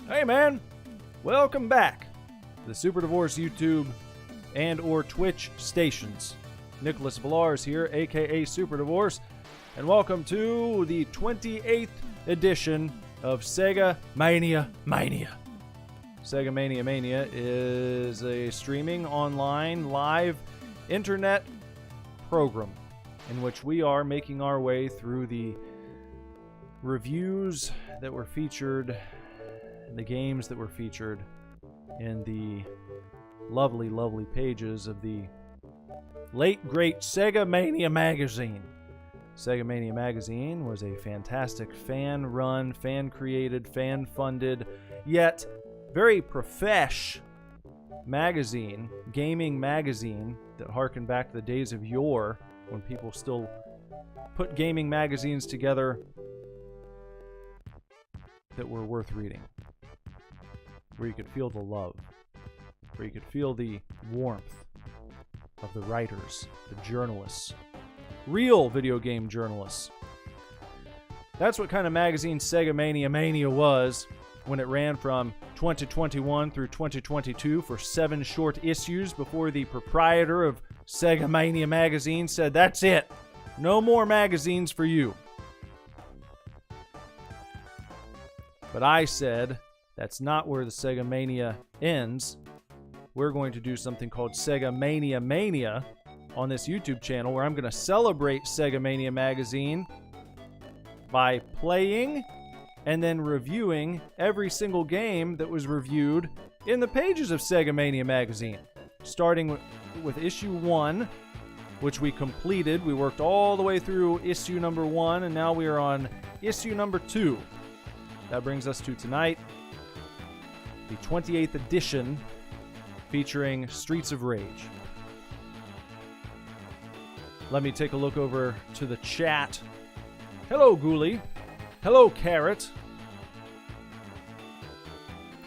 Hey man, welcome back to the Super Divorce YouTube and or Twitch stations. Nicholas Villars here, aka Super Divorce, and welcome to the 28th edition of Sega Mania. Sega Mania is a streaming online live internet program in which we are making our way through the reviews that were featured, the games that were featured in the lovely pages of the late great Sega Mania magazine. Sega Mania magazine was a fantastic fan-run, fan-created, fan-funded, yet very profesh magazine, gaming magazine that harkened back to the days of yore when people still put gaming magazines together that were worth reading, where you could feel the love, where you could feel the warmth of the writers, the journalists, real video game journalists. That's what kind of magazine Sega Mania was when it ran from 2021 through 2022 for 7 short issues before the proprietor of Sega Mania magazine said, "That's it. No more magazines for you." But I said, that's not where the Sega Mania ends. We're going to do something called Sega Mania on this YouTube channel, where I'm going to celebrate Sega Mania magazine by playing and then reviewing every single game that was reviewed in the pages of Sega Mania magazine. Starting with issue 1, which we completed. We worked all the way through issue number 1, and now we are on issue number 2. That brings us to tonight, the 28th edition, featuring Streets of Rage. Let me take a look over to the chat. Hello, Ghoulie. Hello, Carrot.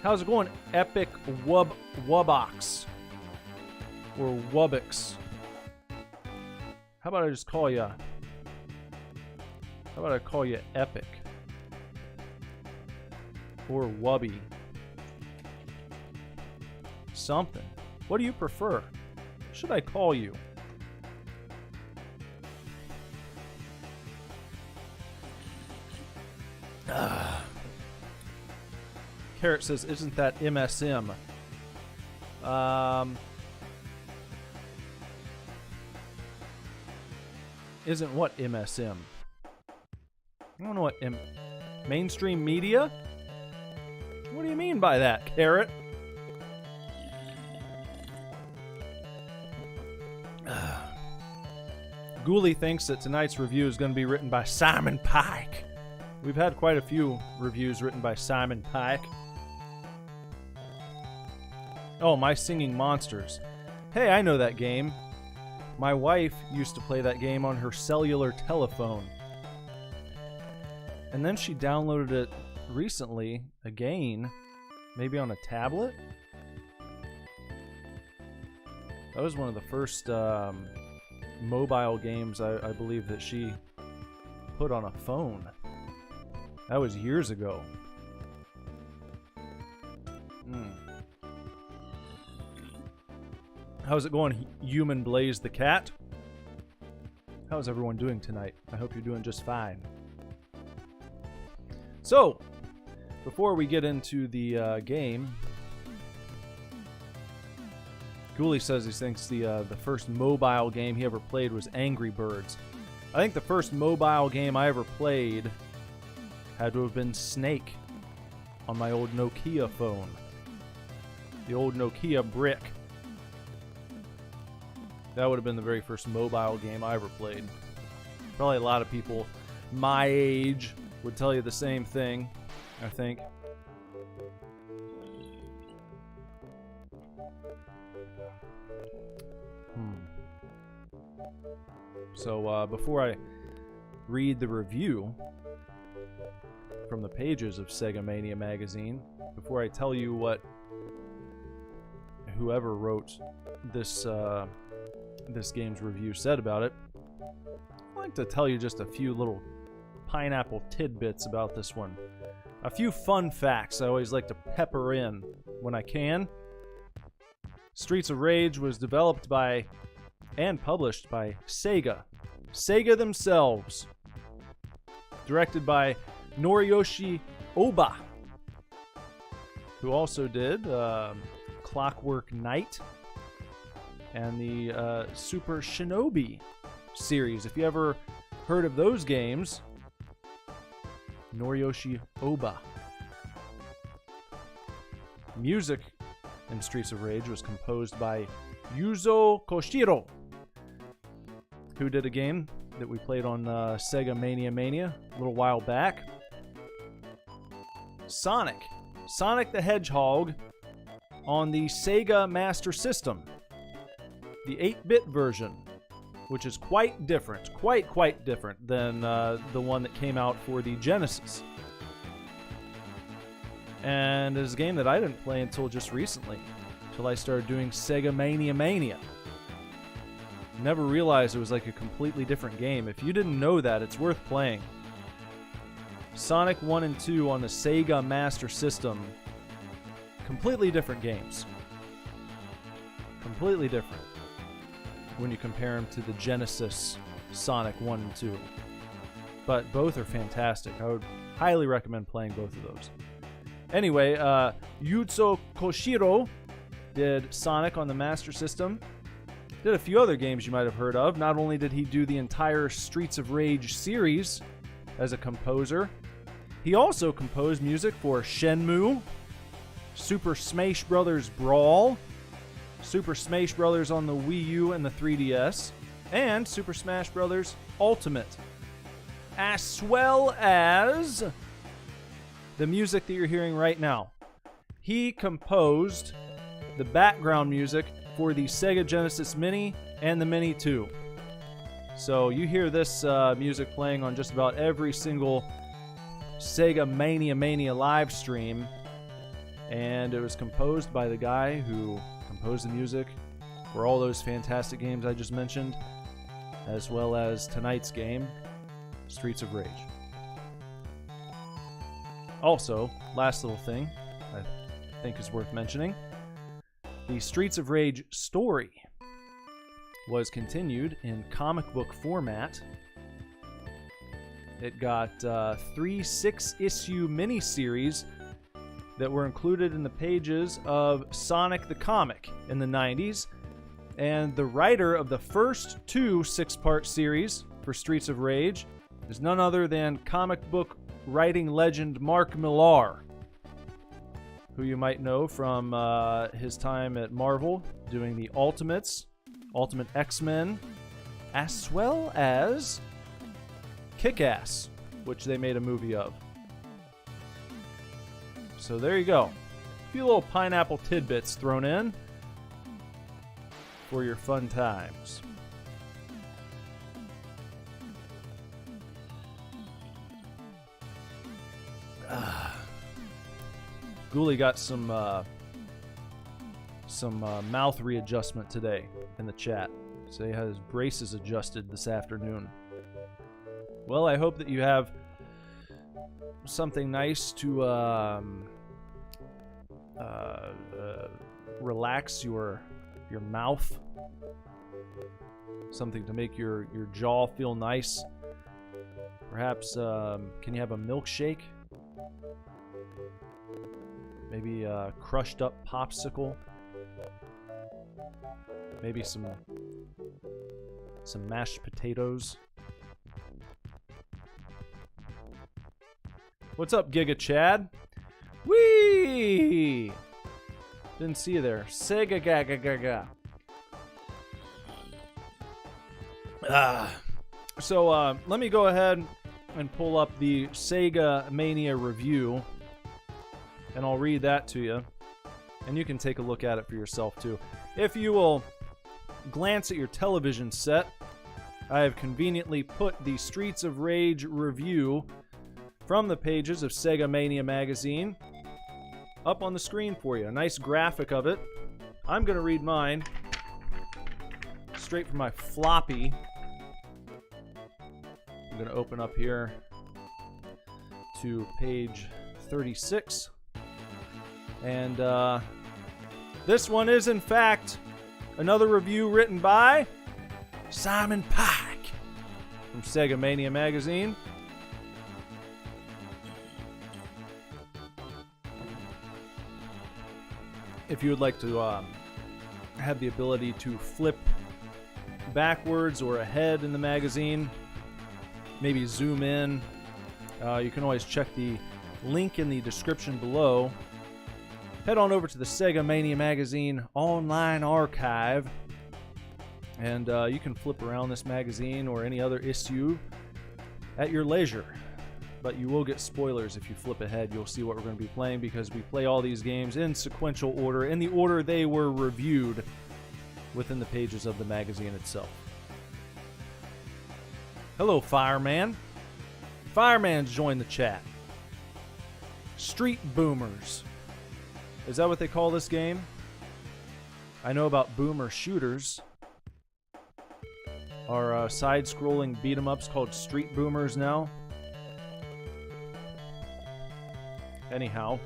How's it going, Epic Wubox? Or Wubbox? How about I just call you... How about I call you Epic? Or Wubby? Something. What do you prefer? What should I call you? Carrot says, isn't that MSM? Isn't what MSM? I don't know what mainstream media? What do you mean by that, Carrot? Ghoulie thinks that tonight's review is going to be written by Simon Pike. We've had quite a few reviews written by Simon Pike. Oh, My Singing Monsters. Hey, I know that game. My wife used to play that game on her cellular telephone. And then she downloaded it recently, again, maybe on a tablet? That was one of the first mobile games I believe that she put on a phone. That was years ago. How's it going, Human Blaze the Cat? How's everyone doing tonight? I hope you're doing just fine. So, before we get into the game, Ghoulie says he thinks the first mobile game he ever played was Angry Birds. I think the first mobile game I ever played had to have been Snake on my old Nokia phone. The old Nokia brick. That would have been the very first mobile game I ever played. Probably a lot of people my age would tell you the same thing, I think. So before I read the review from the pages of Sega Mania magazine, before I tell you what whoever wrote this game's review said about it, I'd like to tell you just a few little pineapple tidbits about this one. A few fun facts I always like to pepper in when I can. Streets of Rage was developed by and published by Sega. Sega themselves. Directed by Noriyoshi Oba, who also did Clockwork Knight and the Super Shinobi series. If you ever heard of those games, Noriyoshi Oba. Music in Streets of Rage was composed by Yuzo Koshiro, who did a game that we played on Sega Mania a little while back. Sonic the Hedgehog on the Sega Master System, the 8-bit version, which is quite different, quite different than the one that came out for the Genesis. And it is a game that I didn't play until just recently, until I started doing Sega Mania. Never realized it was like a completely different game. If you didn't know that, it's worth playing. Sonic 1 and 2 on the Sega Master System, completely different games. Completely different when you compare them to the Genesis Sonic 1 and 2. But both are fantastic. I would highly recommend playing both of those. Anyway, Yuzo Koshiro did Sonic on the Master System. Did a few other games you might have heard of. Not only did he do the entire Streets of Rage series as a composer, he also composed music for Shenmue, Super Smash Bros. Brawl, Super Smash Bros. On the Wii U and the 3DS, and Super Smash Bros. Ultimate, as well as the music that you're hearing right now. He composed the background music for the Sega Genesis Mini and the Mini 2. So you hear this music playing on just about every single Sega Mania live stream, and it was composed by the guy who composed the music for all those fantastic games I just mentioned, as well as tonight's game, Streets of Rage. Also, last little thing I think is worth mentioning, the Streets of Rage story was continued in comic book format. It got 3 6-issue miniseries that were included in the pages of Sonic the Comic in the 90s. And the writer of the first 2 6-part series for Streets of Rage is none other than comic book writing legend Mark Millar, who you might know from his time at Marvel doing the Ultimate X-Men, as well as Kick-Ass, which they made a movie of. So there you go. A few little pineapple tidbits thrown in for your fun times. Ghoulie got some mouth readjustment today in the chat. So he had his braces adjusted this afternoon. Well, I hope that you have something nice to relax your mouth. Something to make your jaw feel nice. Perhaps, can you have a milkshake? Maybe a crushed up popsicle. Maybe some mashed potatoes. What's up, Giga Chad? Whee! Didn't see you there. Sega gaga gaga. So let me go ahead and pull up the Sega Mania review, and I'll read that to you, and you can take a look at it for yourself too. If you will glance at your television set, I have conveniently put the Streets of Rage review from the pages of Sega Mania magazine up on the screen for you. A nice graphic of it. I'm going to read mine straight from my floppy. I'm going to open up here to page 36. And this one is, in fact, another review written by Simon Pike from Sega Mania magazine. If you would like to have the ability to flip backwards or ahead in the magazine, maybe zoom in, you can always check the link in the description below. Head on over to the Sega Mania magazine online archive, and you can flip around this magazine or any other issue at your leisure. But you will get spoilers if you flip ahead. You'll see what we're going to be playing, because we play all these games in sequential order, in the order they were reviewed within the pages of the magazine itself. Hello, Fireman. Fireman's joined the chat. Street Boomers. Is that what they call this game? I know about boomer shooters. Are side-scrolling beat-em-ups called Street Boomers now? Anyhow,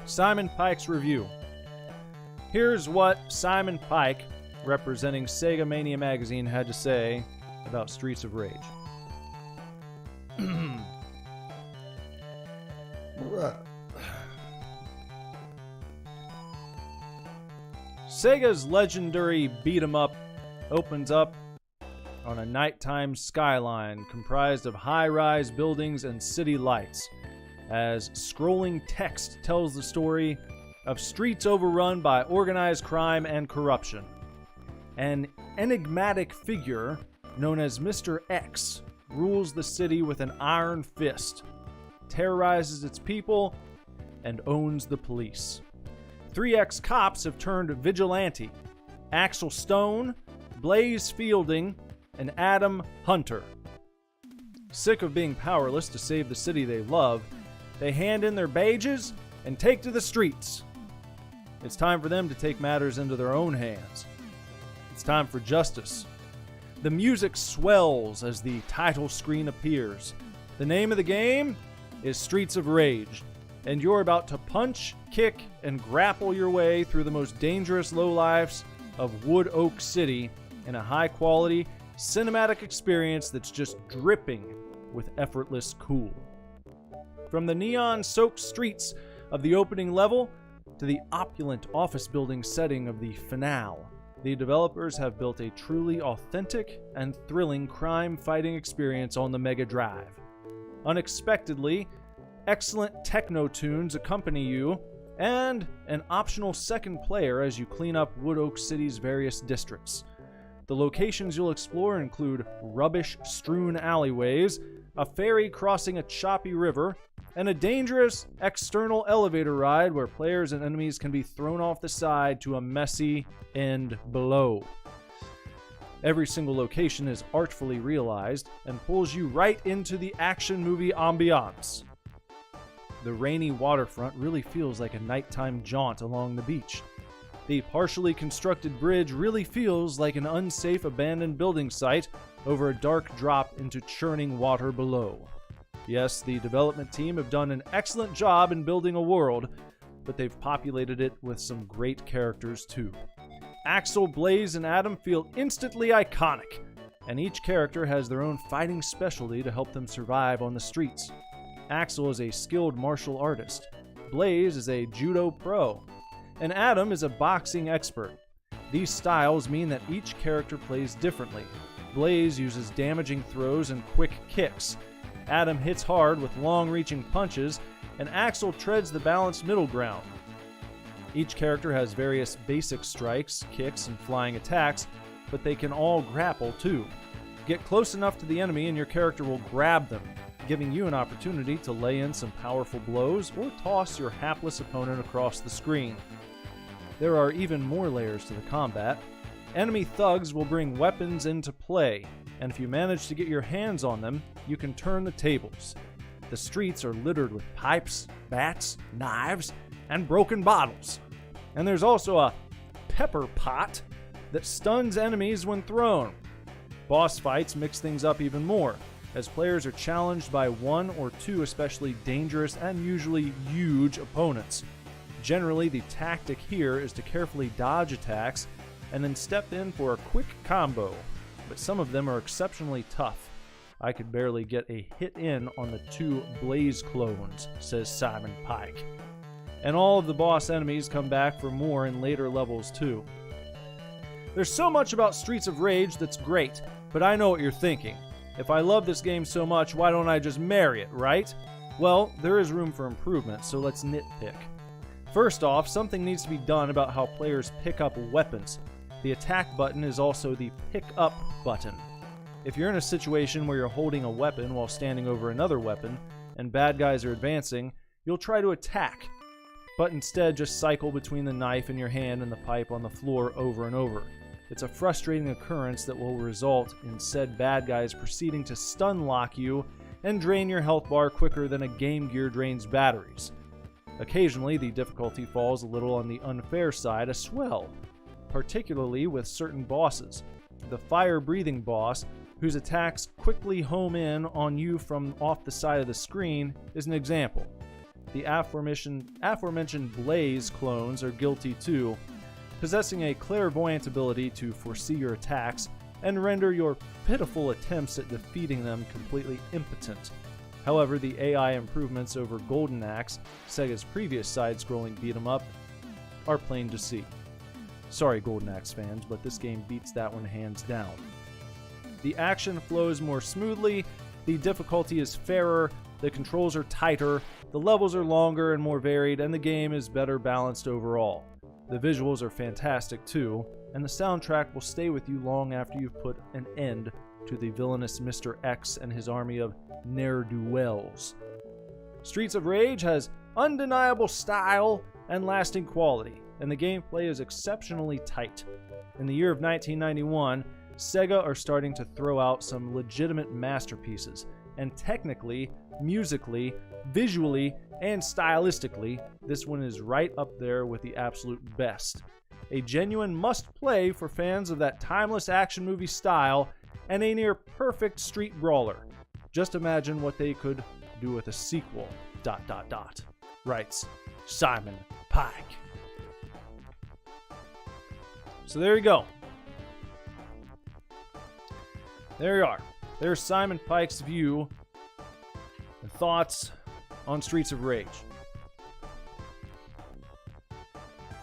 Simon Pike's review. Here's what Simon Pike, representing Sega Mania magazine, had to say about Streets of Rage. Sega's legendary beat-em-up opens up on a nighttime skyline comprised of high-rise buildings and city lights, as scrolling text tells the story of streets overrun by organized crime and corruption. An enigmatic figure known as Mr. X rules the city with an iron fist, terrorizes its people, and owns the police. 3 ex-cops have turned vigilante: Axel Stone, Blaze Fielding, and Adam Hunter. Sick of being powerless to save the city they love, they hand in their badges and take to the streets. It's time for them to take matters into their own hands. It's time for justice. The music swells as the title screen appears. The name of the game is Streets of Rage, and you're about to punch, kick, and grapple your way through the most dangerous lowlifes of Wood Oak City in a high-quality, cinematic experience that's just dripping with effortless cool. From the neon-soaked streets of the opening level to the opulent office building setting of the finale, the developers have built a truly authentic and thrilling crime-fighting experience on the Mega Drive. Unexpectedly, excellent techno tunes accompany you, and an optional second player as you clean up Wood Oak City's various districts. The locations you'll explore include rubbish-strewn alleyways, a ferry crossing a choppy river, and a dangerous external elevator ride where players and enemies can be thrown off the side to a messy end below. Every single location is artfully realized and pulls you right into the action movie ambiance. The rainy waterfront really feels like a nighttime jaunt along the beach. The partially constructed bridge really feels like an unsafe abandoned building site over a dark drop into churning water below. Yes, the development team have done an excellent job in building a world, but they've populated it with some great characters too. Axel, Blaze, and Adam feel instantly iconic, and each character has their own fighting specialty to help them survive on the streets. Axel is a skilled martial artist, Blaze is a judo pro, and Adam is a boxing expert. These styles mean that each character plays differently. Blaze uses damaging throws and quick kicks. Adam hits hard with long-reaching punches, and Axel treads the balanced middle ground. Each character has various basic strikes, kicks, and flying attacks, but they can all grapple too. Get close enough to the enemy and your character will grab them, giving you an opportunity to lay in some powerful blows or toss your hapless opponent across the screen. There are even more layers to the combat. Enemy thugs will bring weapons into play, and if you manage to get your hands on them, you can turn the tables. The streets are littered with pipes, bats, knives, and broken bottles. And there's also a pepper pot that stuns enemies when thrown. Boss fights mix things up even more. as players are challenged by one or two especially dangerous and usually huge opponents. Generally, the tactic here is to carefully dodge attacks and then step in for a quick combo, but some of them are exceptionally tough. I could barely get a hit in on the 2 Blaze clones, says Simon Pike. And all of the boss enemies come back for more in later levels too. There's so much about Streets of Rage that's great, but I know what you're thinking. If I love this game so much, why don't I just marry it, right? Well, there is room for improvement, so let's nitpick. First off, something needs to be done about how players pick up weapons. The attack button is also the pick up button. If you're in a situation where you're holding a weapon while standing over another weapon, and bad guys are advancing, you'll try to attack, but instead just cycle between the knife in your hand and the pipe on the floor over and over. It's a frustrating occurrence that will result in said bad guys proceeding to stun lock you and drain your health bar quicker than a Game Gear drains batteries. Occasionally, the difficulty falls a little on the unfair side as well, particularly with certain bosses. The fire-breathing boss, whose attacks quickly home in on you from off the side of the screen, is an example. The aforementioned Blaze clones are guilty too, possessing a clairvoyant ability to foresee your attacks and render your pitiful attempts at defeating them completely impotent. However, the AI improvements over Golden Axe, Sega's previous side-scrolling beat-em-up, are plain to see. Sorry, Golden Axe fans, but this game beats that one hands down. The action flows more smoothly, the difficulty is fairer, the controls are tighter, the levels are longer and more varied, and the game is better balanced overall. The visuals are fantastic too, and the soundtrack will stay with you long after you've put an end to the villainous Mr. X and his army of ne'er-do-wells. Streets of Rage has undeniable style and lasting quality, and the gameplay is exceptionally tight. In the year of 1991, Sega are starting to throw out some legitimate masterpieces, and technically, musically, visually, and stylistically, this one is right up there with the absolute best. A genuine must-play for fans of that timeless action movie style, and a near-perfect street brawler. Just imagine what they could do with a sequel, ... writes Simon Pike. So there you go. There you are. There's Simon Pike's view and thoughts on Streets of Rage.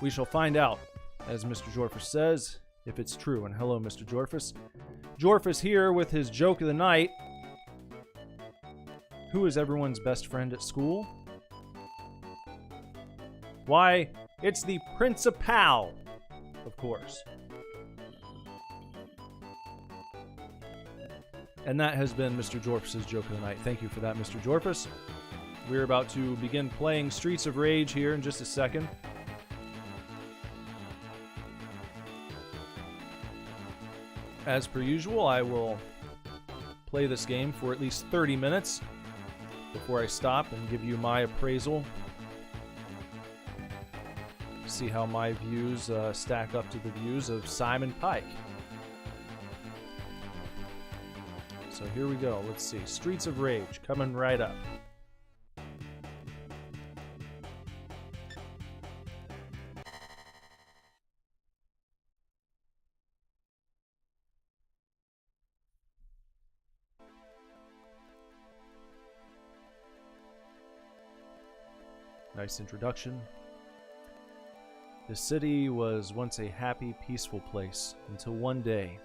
We shall find out, as Mr. Jorfus says, if it's true. And hello, Mr. Jorfus. Jorfus here with his joke of the night. Who is everyone's best friend at school? Why, it's the Principal, of course. And that has been Mr. Jorfus' joke of the night. Thank you for that, Mr. Jorfus. We're about to begin playing Streets of Rage here in just a second. As per usual, I will play this game for at least 30 minutes before I stop and give you my appraisal. See how my views stack up to the views of Simon Pike. So here we go. Let's see. Streets of Rage coming right up. Nice introduction. The city was once a happy, peaceful place until one day,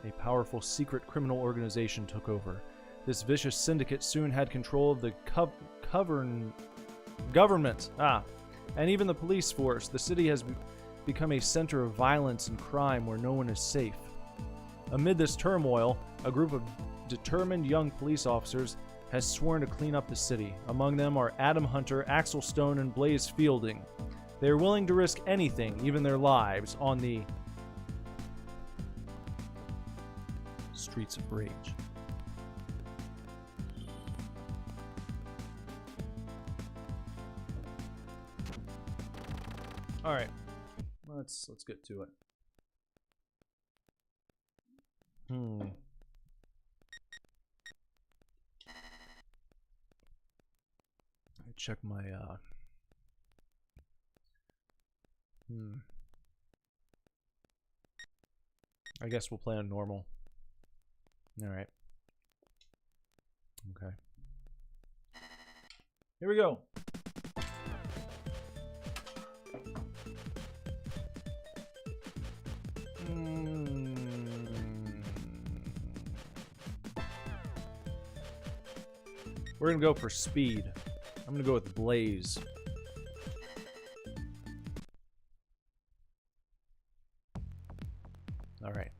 a powerful secret criminal organization took over. This vicious syndicate soon had control of the government, and even the police force. The city has become a center of violence and crime where no one is safe. Amid this turmoil, a group of determined young police officers has sworn to clean up the city. Among them are Adam Hunter, Axel Stone, and Blaze Fielding. They are willing to risk anything, even their lives, on the Streets of Rage. All right, let's get to it. check my I guess we'll play on normal. Alright. Okay. Here we go. We're gonna go for speed. I'm gonna go with Blaze. Alright.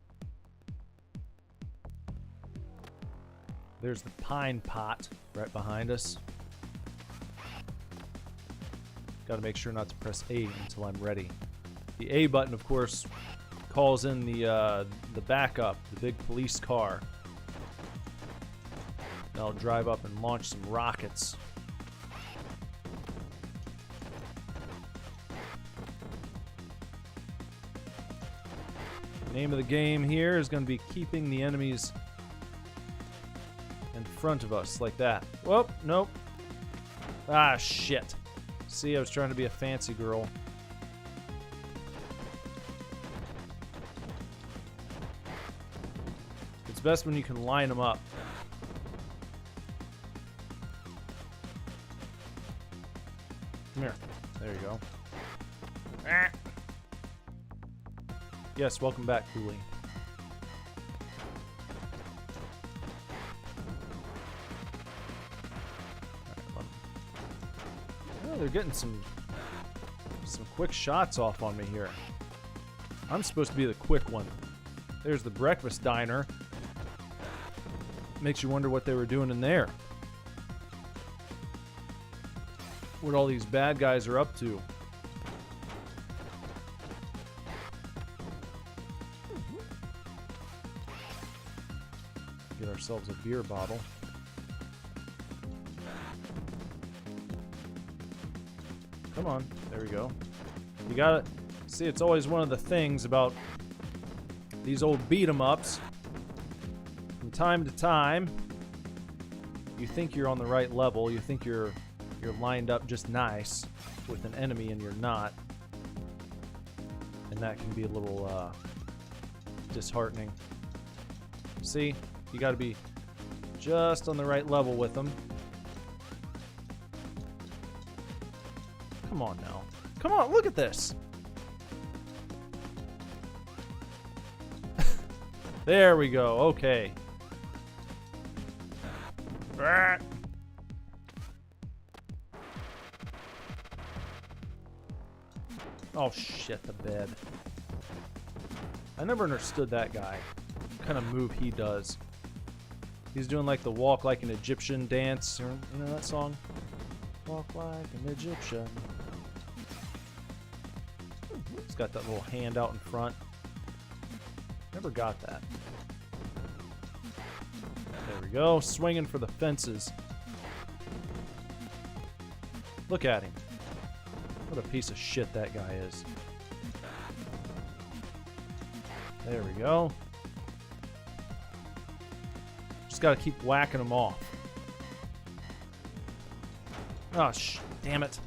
There's the pine pot right behind us. Gotta make sure not to press A until I'm ready. The A button, of course, calls in the backup, the big police car. I'll drive up and launch some rockets. The name of the game here is going to be keeping the enemies in front of us, like that. Whoop, nope. Ah, shit. See, I was trying to be a fancy girl. It's best when you can line them up. Come here. There you go. Ah. Yes, welcome back, Cooley. Oh, they're getting some quick shots off on me here. I'm supposed to be the quick one. There's the breakfast diner. Makes you wonder what they were doing in there. What all these bad guys are up to. Get ourselves a beer bottle. Come on, there we go. You gotta see, it's always one of the things about these old beat 'em ups. From time to time, you think you're on the right level, you think you're lined up just nice with an enemy and you're not. And that can be a little disheartening. See, you gotta be just on the right level with them. Come on now. Come on, look at this. There we go, okay. Oh shit, the bed. I never understood that guy. What kind of move he does. He's doing like the walk like an Egyptian dance. You know that song? Walk like an Egyptian. He's got that little hand out in front. Never got that. There we go. Swinging for the fences. Look at him. What a piece of shit that guy is. There we go. Just gotta keep whacking them off. Oh, damn it.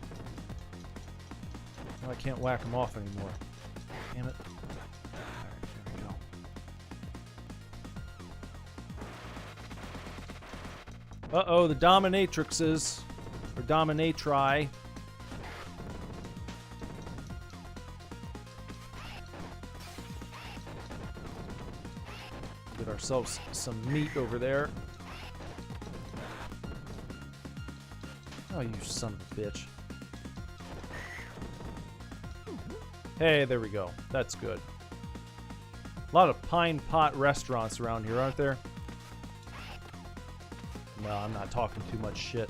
Now I can't whack them off anymore. Damn it. Alright, there we go. Uh-oh, the dominatrixes. Or dominatri. Get ourselves some meat over there. Oh, you son of a bitch. Hey, there we go. That's good. A lot of pine pot restaurants around here, aren't there? No, I'm not talking too much shit.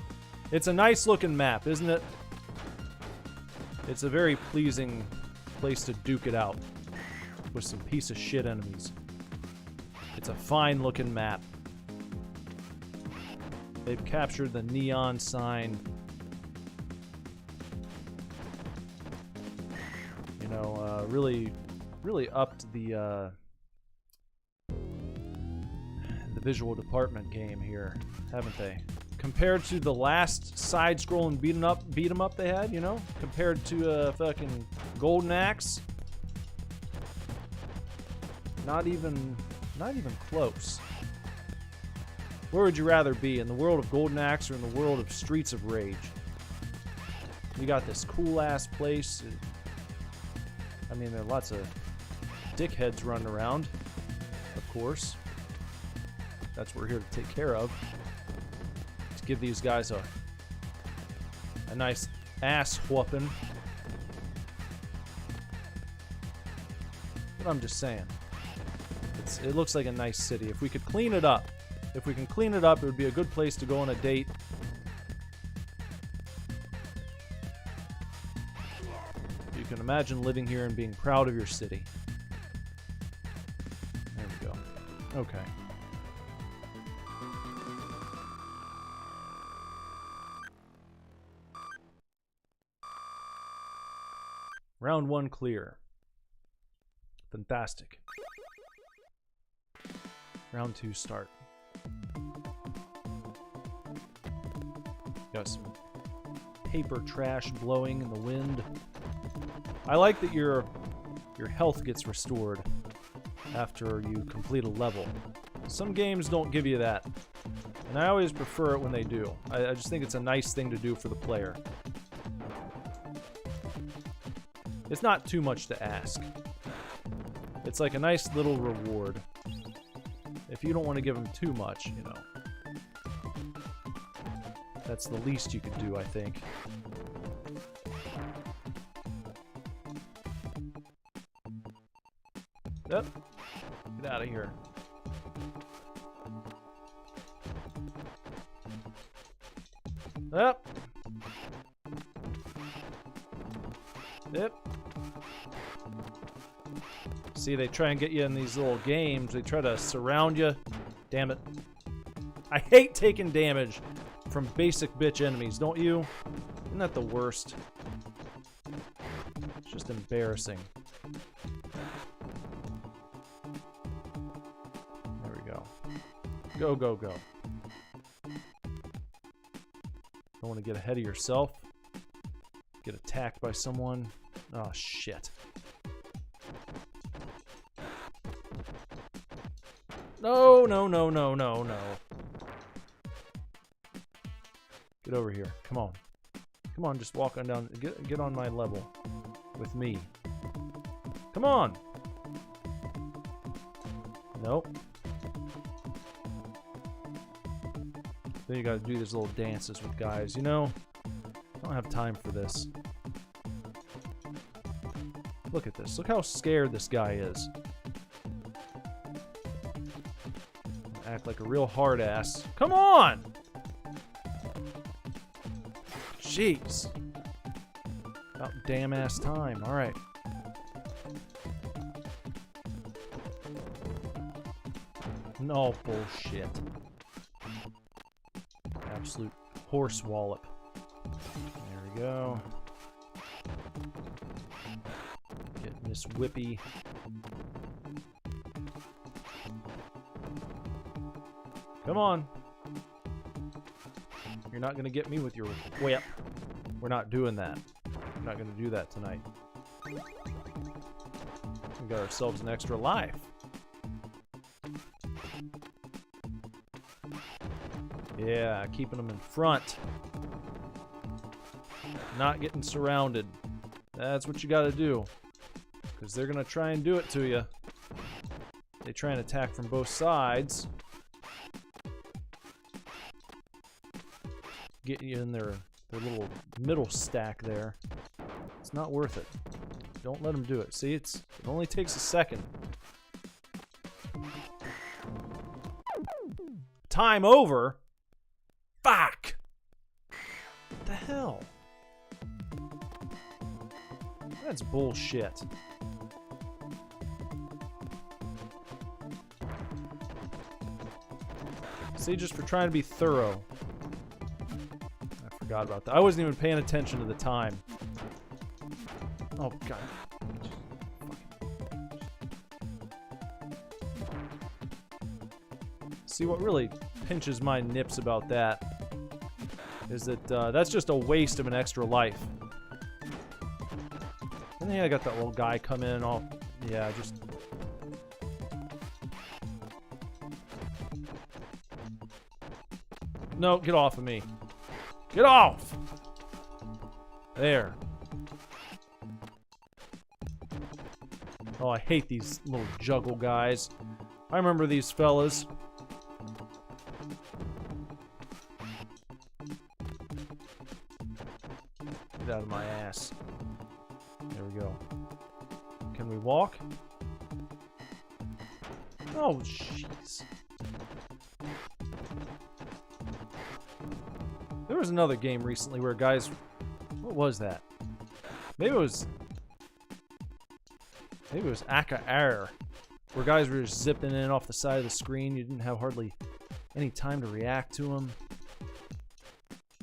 It's a nice looking map, isn't it? It's a very pleasing place to duke it out with some piece of shit enemies. It's a fine looking map. They've captured the neon sign. You know, really upped the visual department game here, haven't they? compared to the last side-scrolling beat 'em up they had, you know, compared to fucking Golden Axe. Not even close. Where would you rather be, in the world of Golden Axe or in the world of Streets of Rage? You got this cool-ass place. I mean, there are lots of dickheads running around, of course. That's what we're here to take care of. To give these guys a nice ass whooping. But I'm just saying. It looks like a nice city. If we could clean it up. If we can clean it up, it would be a good place to go on a date. You can imagine living here and being proud of your city. There we go. Okay. Round 1 clear. Fantastic. Round 2 start. Got some paper trash blowing in the wind. I like that your health gets restored after you complete a level. Some games don't give you that, and I always prefer it when they do. I just think it's a nice thing to do for the player. It's not too much to ask. It's like a nice little reward. If you don't want to give them too much, you know. That's the least you could do, I think. Yep. Get out of here. Yep. Yep. See, they try and get you in these little games. They try to surround you. Damn it. I hate taking damage from basic bitch enemies, don't you? Isn't that the worst? It's just embarrassing. There we go. Go, go, go. Don't want to get ahead of yourself. Get attacked by someone. Oh, shit. No, no, no, no, no, no. Get over here. Come on. Come on, just walk on down. Get on my level with me. Come on. Nope. Then you gotta do these little dances with guys. You know, I don't have time for this. Look at this. Look how scared this guy is. Act like a real hard ass. Come on! Jeez. About damn ass time. Alright. No bullshit. Absolute horse wallop. There we go. Getting this whippy. Come on. You're not going to get me with your whip. We're not doing that. We're not going to do that tonight. We got ourselves an extra life. Yeah, keeping them in front. Not getting surrounded. That's what you got to do. Because they're going to try and do it to you. They try and attack from both sides. Get you in their little middle stack there. It's not worth it. Don't let them do it. See, it only takes a second. Time over? Fuck! What the hell? That's bullshit. See, just for trying to be thorough. I forgot about that. I wasn't even paying attention to the time. Oh, God. See, what really pinches my nips about that is that that's just a waste of an extra life. And then I got that little guy come in all... Yeah, just... No, get off of me. Get off! There. Oh, I hate these little juggle guys. I remember these fellas. Get out of my ass. There we go. Can we walk? Oh, jeez. There was another game recently where guys... What was that? Maybe it was Aka Air, where guys were just zipping in off the side of the screen. You didn't have hardly any time to react to them.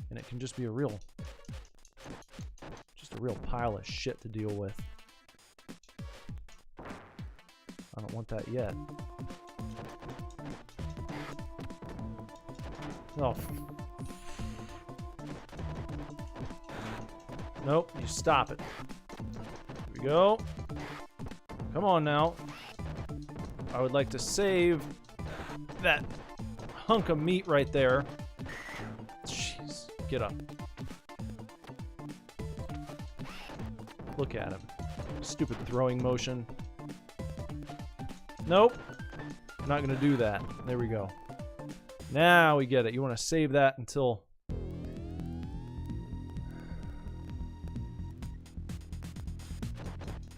And it can just be a real pile of shit to deal with. I don't want that yet. Oh. Nope, you stop it. Here we go. Come on now. I would like to save that hunk of meat right there. Jeez, get up. Look at him. Stupid throwing motion. Nope. I'm not gonna do that. There we go. Now we get it. You want to save that until...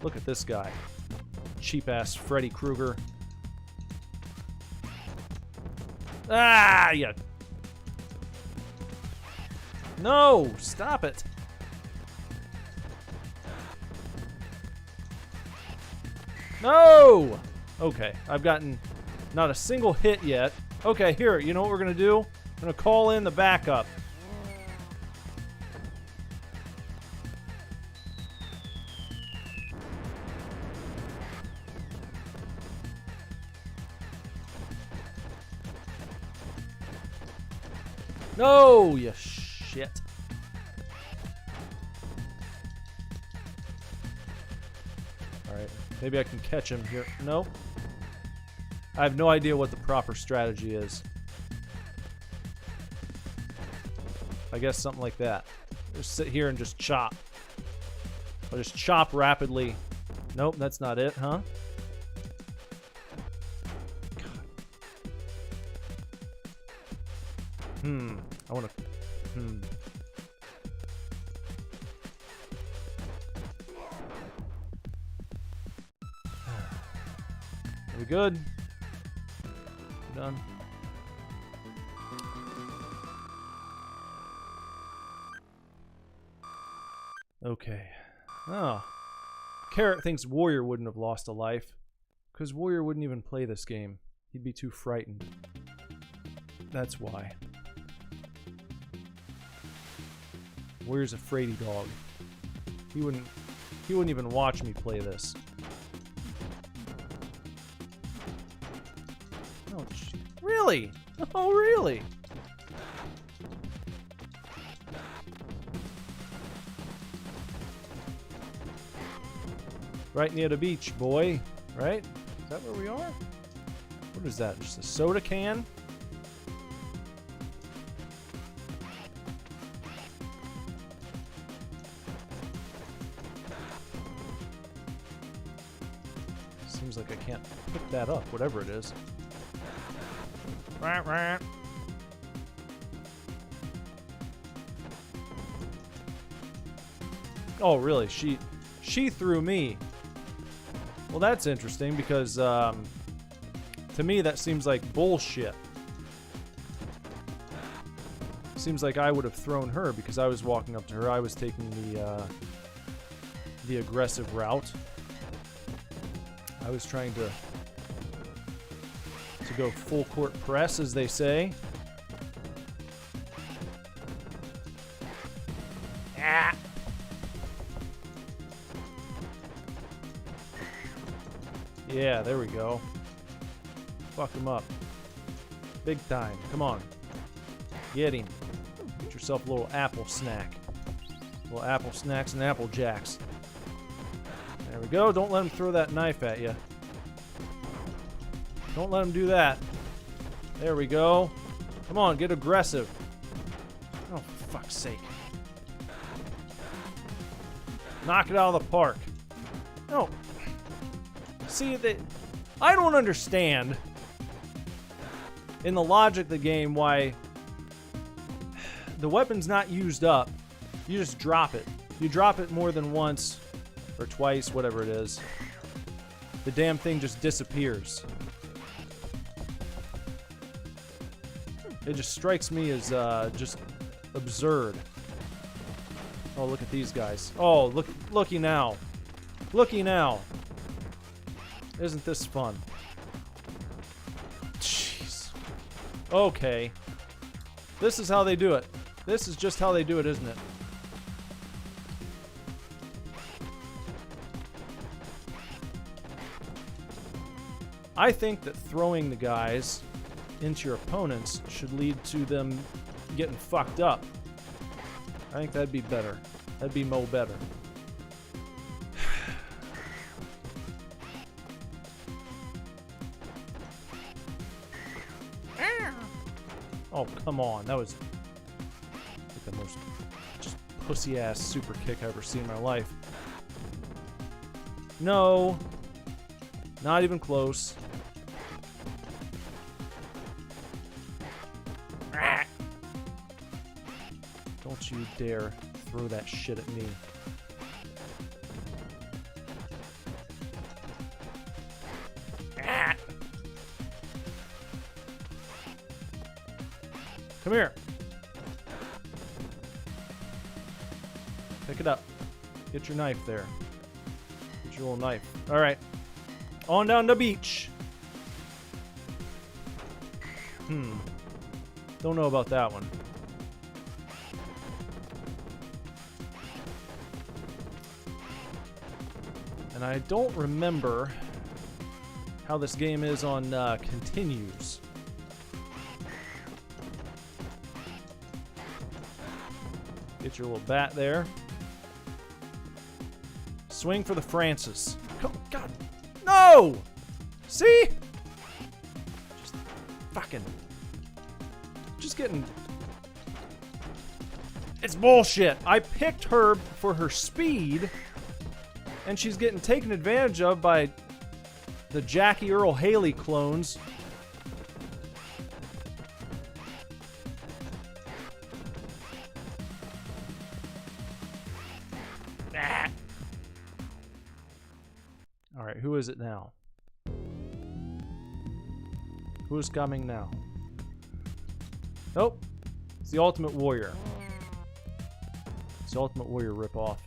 Look at this guy. Cheap-ass Freddy Krueger. Ah, yeah. No, stop it. No! Okay, I've gotten not a single hit yet. Okay, here, you know what we're gonna do? I'm gonna call in the backup. No, you shit. Alright, maybe I can catch him here. No. I have no idea what the proper strategy is. I guess something like that. Just sit here and just chop. I'll just chop rapidly. Nope, that's not it, huh? I want to... Are we good? Done. Okay. Oh. Carrot thinks Warrior wouldn't have lost a life. Because Warrior wouldn't even play this game. He'd be too frightened. That's why. Warrior's a fraidy dog. He wouldn't even watch me play this. Oh, really? Oh, really? Right near the beach, boy. Right? Is that where we are? What is that? Just a soda can? Seems like I can't pick that up, whatever it is. Oh, really? She threw me. Well, that's interesting because to me that seems like bullshit. Seems like I would have thrown her because I was walking up to her. I was taking the aggressive route. I was trying to go full court press, as they say. Ah. Yeah, there we go. Fuck him up. Big time. Come on. Get him. Get yourself a little apple snack. Little apple snacks and apple jacks. There we go. Don't let him throw that knife at you. Don't let him do that. There we go. Come on, get aggressive. Oh, for fuck's sake. Knock it out of the park. No. See, I don't understand in the logic of the game why the weapon's not used up. You just drop it. You drop it more than once or twice, whatever it is. The damn thing just disappears. It just strikes me as just absurd. Oh, look at these guys. Oh, looky now. Looky now. Isn't this fun? Jeez. Okay. This is how they do it. This is just how they do it, isn't it? I think that throwing the guys into your opponents should lead to them getting fucked up. I think that'd be better. That'd be mo better. Oh, come on. That was like the most just pussy-ass super kick I've ever seen in my life. No. Not even close. Don't you dare throw that shit at me. Come here. Pick it up. Get your knife there. Get your little knife. All right. On down the beach. Don't know about that one. And I don't remember how this game is on continues. Get your little bat there. Swing for the Francis. Oh, God. No! See? Just fucking... Just getting... It's bullshit. I picked her for her speed, and she's getting taken advantage of by the Jackie Earl Haley clones. Alright, who is it now? Who is coming now? Nope. It's the Ultimate Warrior. It's the Ultimate Warrior ripoff.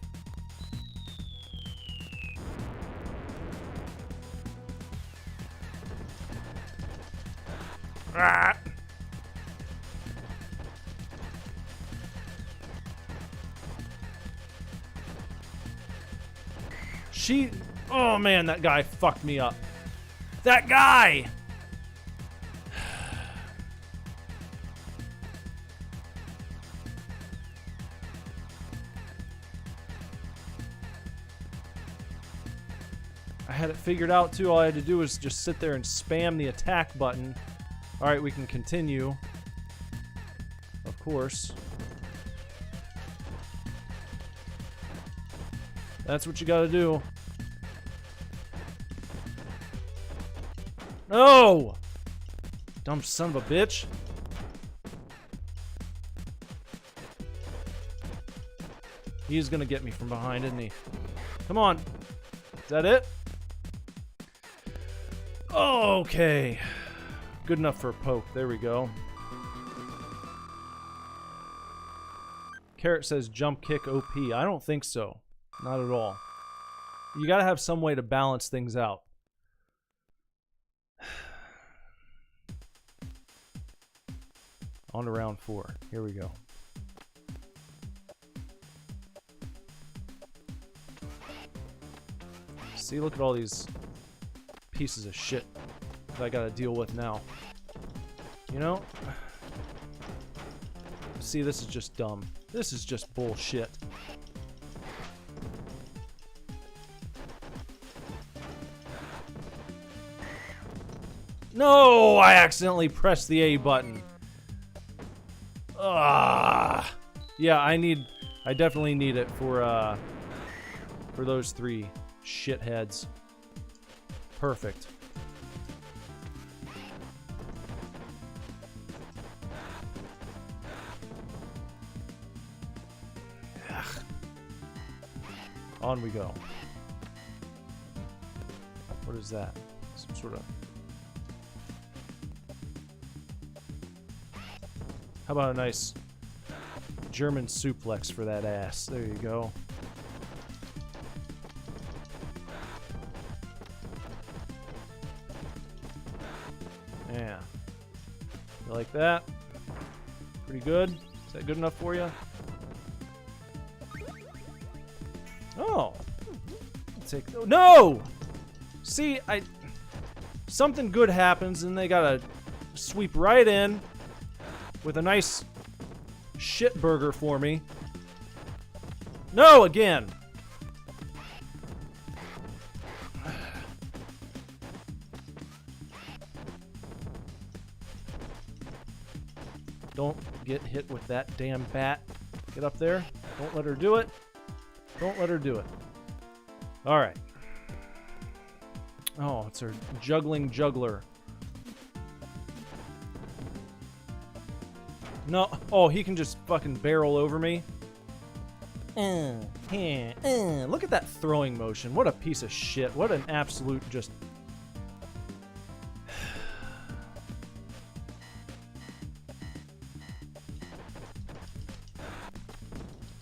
Ah! Oh man, that guy fucked me up. That guy! I had it figured out too. All I had to do was just sit there and spam the attack button. Alright, we can continue. Of course. That's what you gotta do. No! Dumb son of a bitch. He's gonna get me from behind, isn't he? Come on. Is that it? Okay. Good enough for a poke. There we go. Carrot says jump kick OP. I don't think so. Not at all. You gotta have some way to balance things out. On to round 4. Here we go. See, look at all these pieces of shit that I gotta deal with now. You know? See, this is just dumb. This is just bullshit. No, I accidentally pressed the A button. Ah, yeah, I definitely need it for those 3 shitheads. Perfect. Ugh. On we go. What is that? Some sort of... How about a nice German suplex for that ass? There you go. Yeah. You like that? Pretty good? Is that good enough for you? Oh! Take... No! See, something good happens and they gotta sweep right in with a nice shit burger for me. No, again. Don't get hit with that damn bat. Get up there. Don't let her do it. Don't let her do it. All right. Oh, it's her juggling juggler. No. Oh, he can just fucking barrel over me. Look at that throwing motion. What a piece of shit. What an absolute just...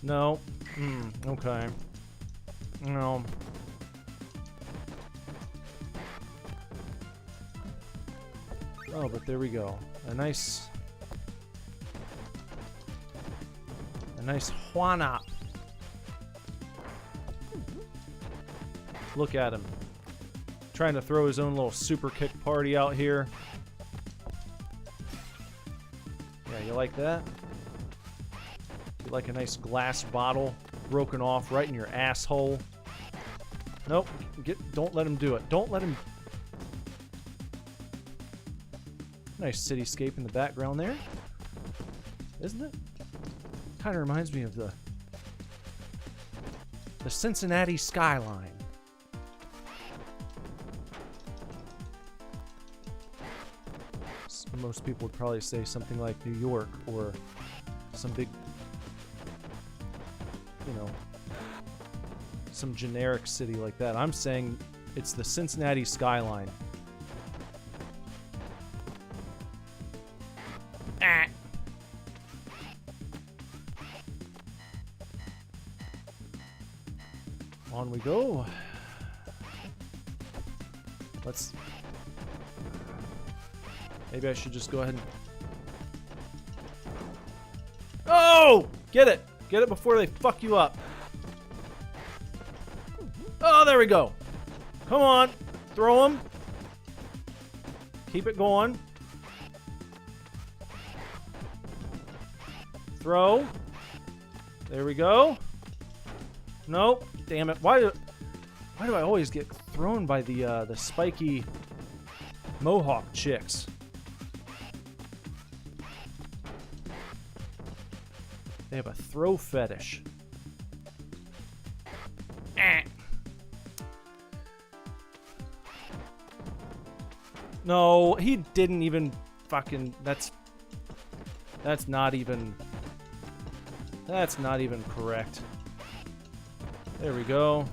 No. Okay. No. Oh, but there we go. A nice Juan-up. Look at him. Trying to throw his own little super kick party out here. Yeah, you like that? You like a nice glass bottle broken off right in your asshole? Nope. Don't let him do it. Don't let him... Nice cityscape in the background there. Isn't it? Kind of reminds me of the Cincinnati skyline. Most people would probably say something like New York or some big, you know, some generic city like that. I'm saying it's the Cincinnati skyline. On we go. Let's... Maybe I should just go ahead and... Oh! Get it! Get it before they fuck you up. Oh, there we go. Come on. Throw them. Keep it going. Throw. There we go. Nope. Damn it. Why do I always get thrown by the spiky mohawk chicks? They have a throw fetish. No, he didn't even fucking... That's not even correct. There we go.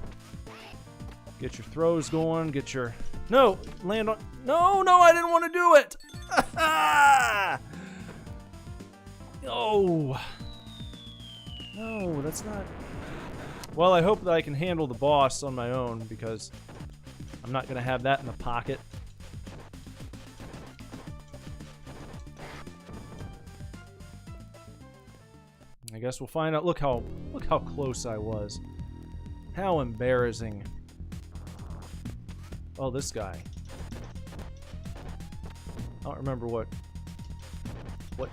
Get your throws going. Get your... No! Land on... No, I didn't want to do it! Oh. No, that's not... Well, I hope that I can handle the boss on my own, because I'm not going to have that in the pocket. I guess we'll find out. Look how close I was. How embarrassing. Oh, this guy. I don't remember what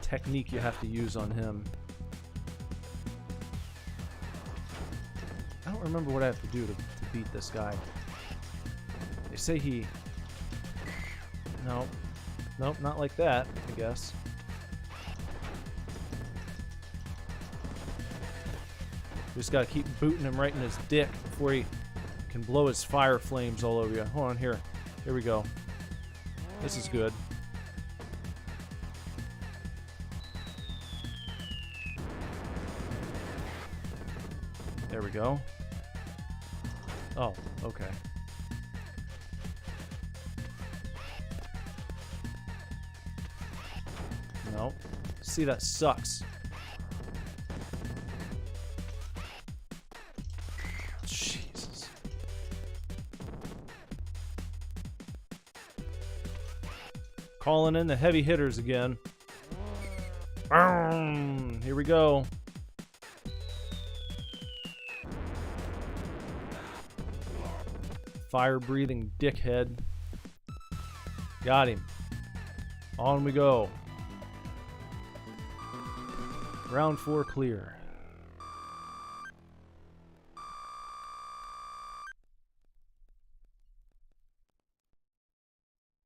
technique you have to use on him. don't remember what I have to do to beat this guy. They say he... No. Nope, not like that, I guess. We just gotta keep booting him right in his dick before he can blow his fire flames all over you. Hold on, here. Here we go. This is good. There we go. Oh, okay. No. See, that sucks. Jesus. Calling in the heavy hitters again. Here we go. Fire-breathing dickhead. Got him. On we go. Round 4 clear.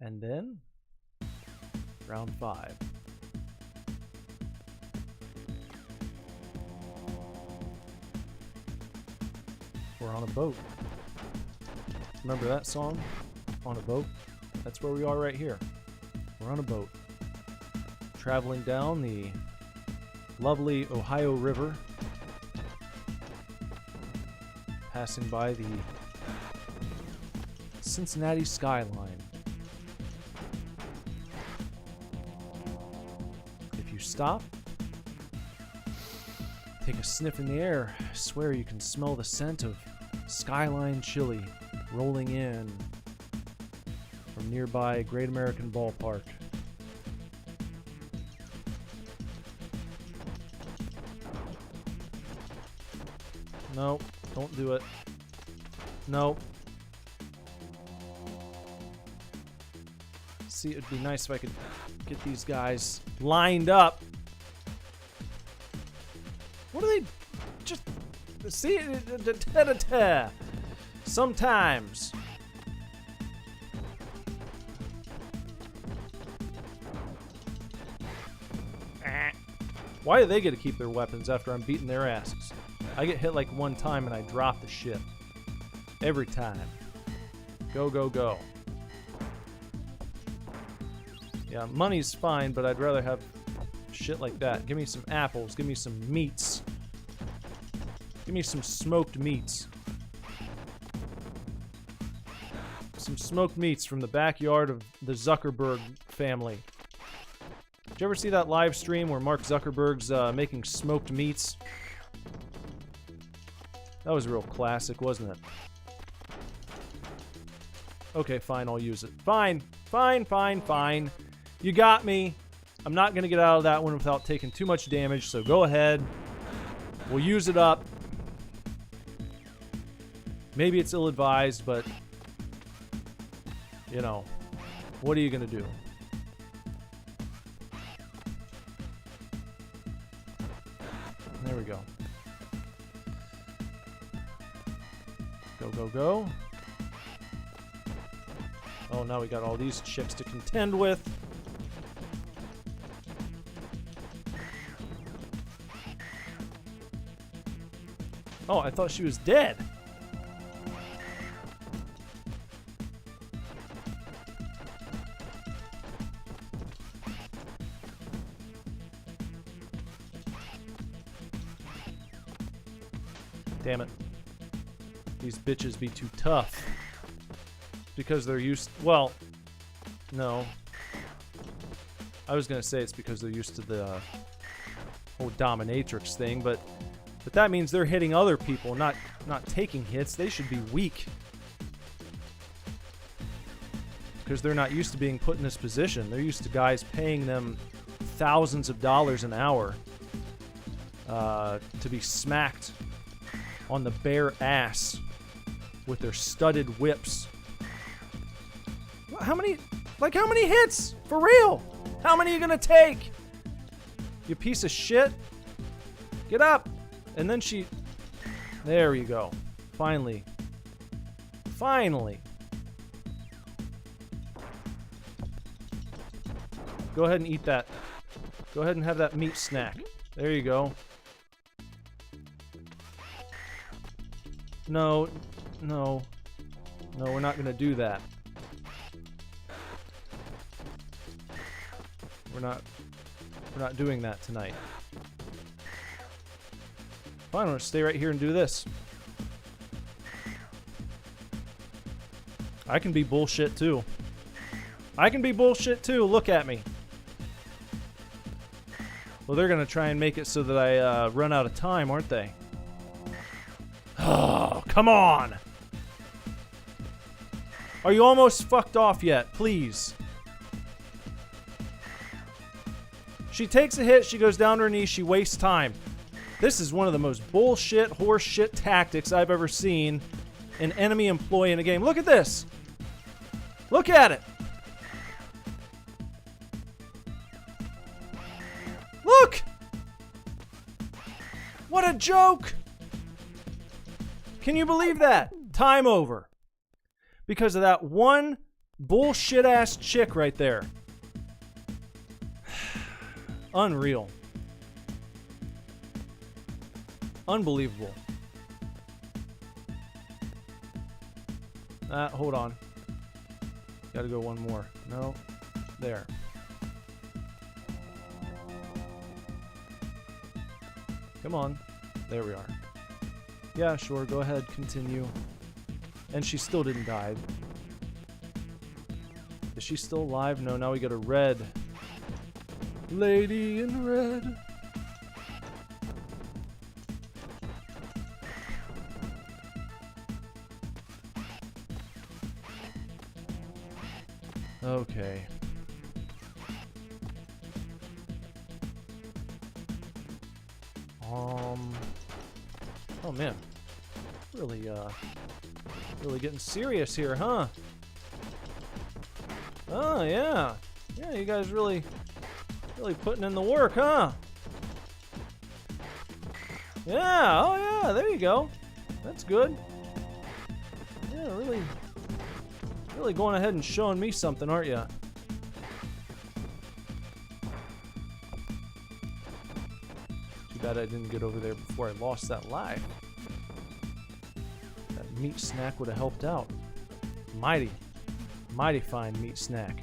And then, round 5. We're on a boat. Remember that song? On a boat? That's where we are right here. We're on a boat. Traveling down the lovely Ohio River. Passing by the Cincinnati skyline. If you stop, take a sniff in the air, I swear you can smell the scent of skyline chili rolling in from nearby Great American Ballpark. Nope, don't do it. Nope. See, it'd be nice if I could get these guys lined up. What are they? Just see, sometimes. Why do they get to keep their weapons after I'm beating their asses? I get hit like one time and I drop the shit. Every time. Go, go, go. Yeah, money's fine, but I'd rather have shit like that. Give me some apples. Give me some meats. Give me some smoked meats. Some smoked meats from the backyard of the Zuckerberg family. Did you ever see that live stream where Mark Zuckerberg's making smoked meats? That was a real classic, wasn't it? Okay, fine, I'll use it. Fine, fine, fine, fine. You got me. I'm not going to get out of that one without taking too much damage, so go ahead. We'll use it up. Maybe it's ill-advised, but... you know, what are you going to do? There we go. Go, go, go. Oh, now we got all these chicks to contend with. Oh, I thought she was dead. Damn it. These bitches be too tough. Because they're used... well, no. I was gonna say it's because they're used to the whole dominatrix thing, but that means they're hitting other people, not taking hits. They should be weak. Because they're not used to being put in this position. They're used to guys paying them thousands of dollars an hour to be smacked on the bare ass with their studded whips. How many hits? For real? How many are you gonna take? You piece of shit. Get up. And then she... there you go. Finally. Finally. Go ahead and eat that. Go ahead and have that meat snack. There you go. No. No. No, we're not going to do that. We're not doing that tonight. Fine, I'm going to stay right here and do this. I can be bullshit too. I can be bullshit too. Look at me. Well, they're going to try and make it so that I run out of time, aren't they? Oh, come on! Are you almost fucked off yet? Please. She takes a hit, she goes down to her knees, she wastes time. This is one of the most bullshit, horseshit tactics I've ever seen an enemy employ in a game. Look at this! Look at it! Look! What a joke! Can you believe that? Time over. Because of that one bullshit-ass chick right there. Unreal. Unbelievable. Hold on. Gotta go one more. No. There. Come on. There we are. Yeah, sure. Go ahead. Continue. And she still didn't die. Is she still alive? No, now we got a red. Lady in red. Okay. Oh man. Really getting serious here, huh? Oh yeah. Yeah, you guys really putting in the work, huh? Yeah, oh yeah, there you go. That's good. Yeah, really going ahead and showing me something, aren't you? Too bad I didn't get over there before I lost that life. That meat snack would have helped out. Mighty fine meat snack.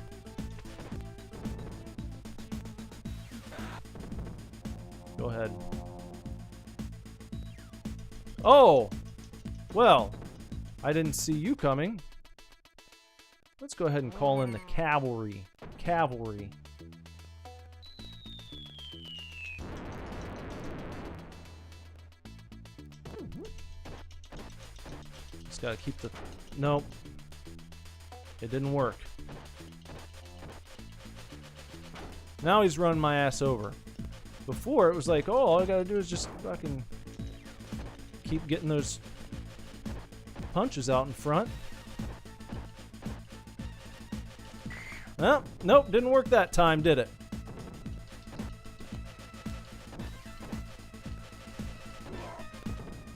Go ahead. Oh! Well, I didn't see you coming. Let's go ahead and call in the cavalry. Cavalry. Just gotta keep the... Nope. It didn't work. Now he's running my ass over. Before, it was like, oh, all I gotta do is just fucking keep getting those punches out in front. Well, nope, didn't work that time, did it?